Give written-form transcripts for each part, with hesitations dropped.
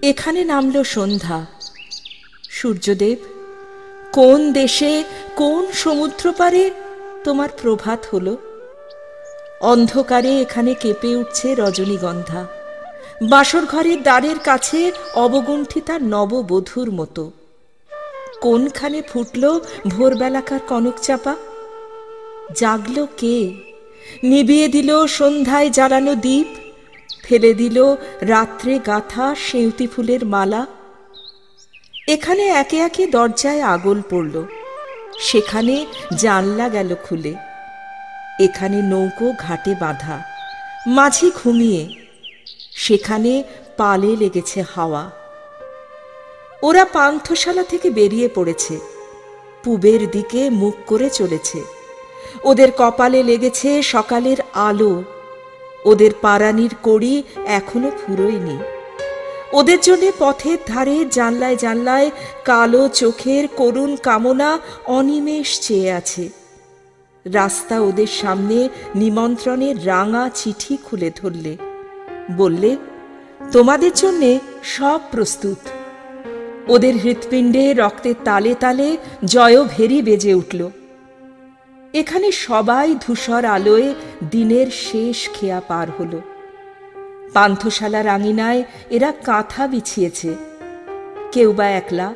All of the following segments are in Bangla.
এখানে নামল সন্ধ্যা। সূর্যদেব, কোন দেশে কোন সমুদ্র পারে তোমার প্রভাত হলো? অন্ধকারে এখানে কেঁপে উঠছে রজনীগন্ধা। বাসর ঘরের দ্বারের কাছে অবগুণ্ঠিতা নববধূর মতো। কোনখানে ফুটল ভোরবেলাকার কনক চাপা? জাগল কে? নিবিয়ে দিল সন্ধ্যায় জ্বালানো দ্বীপ, ফেলে দিল রাত্রে গাঁথা সেঁউতি ফুলের মালা। এখানে একে একে দরজায় আগল পড়ল, সেখানে জানলা গেল খুলে। এখানে নৌকো ঘাটে বাঁধা, মাঝি ঘুমিয়ে, সেখানে পালে লেগেছে হাওয়া। ওরা পান্থশালা থেকে বেরিয়ে পড়েছে, পূবের দিকে মুখ করে চলেছে। ওদের কপালে লেগেছে সকালের আলো, ওদের পারানির কড়ি এখনো ফুরোয়নি। ওদের জন্য পথের ধারে জানলায় জানলায় কালো চোখের করুণ কামনা অনিমেষ চেয়ে আছে। রাস্তা ওদের সামনে নিমন্ত্রণের রাঙা চিঠি খুলে ধরলে, বললে, তোমাদের জন্যে সব প্রস্তুত। ওদের হৃৎপিণ্ডে রক্তের তালে তালে জয়ভেরি বেজে উঠল। এখানে সবাই ধূসর আলোয় দিনের শেষ খেয়া পার হল। পান্থশালার আঙিনায় এরা কাঁথা বিছিয়েছে, কেউ বা একলা,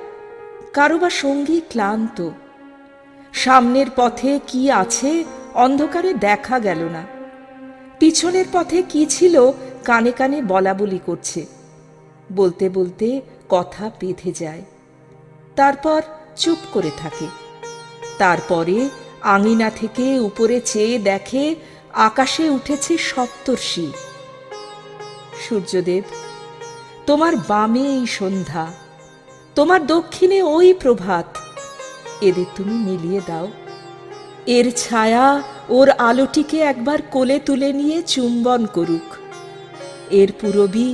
কারো বা সঙ্গী ক্লান্ত। সামনের পথে কি আছে অন্ধকারে দেখা গেল না, পিছনের পথে কি ছিল কানে কানে বলা বলি করছে। বলতে বলতে কথা বেঁধে যায়, তারপর চুপ করে থাকে। তারপরে আঙিনা থেকে উপরে চেয়ে দেখে আকাশে উঠেছে সপ্তর্ষি। সূর্যদেব, তোমার বামে এই সন্ধ্যা, তোমার দক্ষিণে ওই প্রভাত, এদের তুমি মিলিয়ে দাও। এর ছায়া ওর আলোটিকে একবার কোলে তুলে নিয়ে চুম্বন করুক। এর পূরবী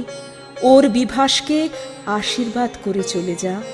ওর বিভাসকে আশীর্বাদ করে চলে যাক।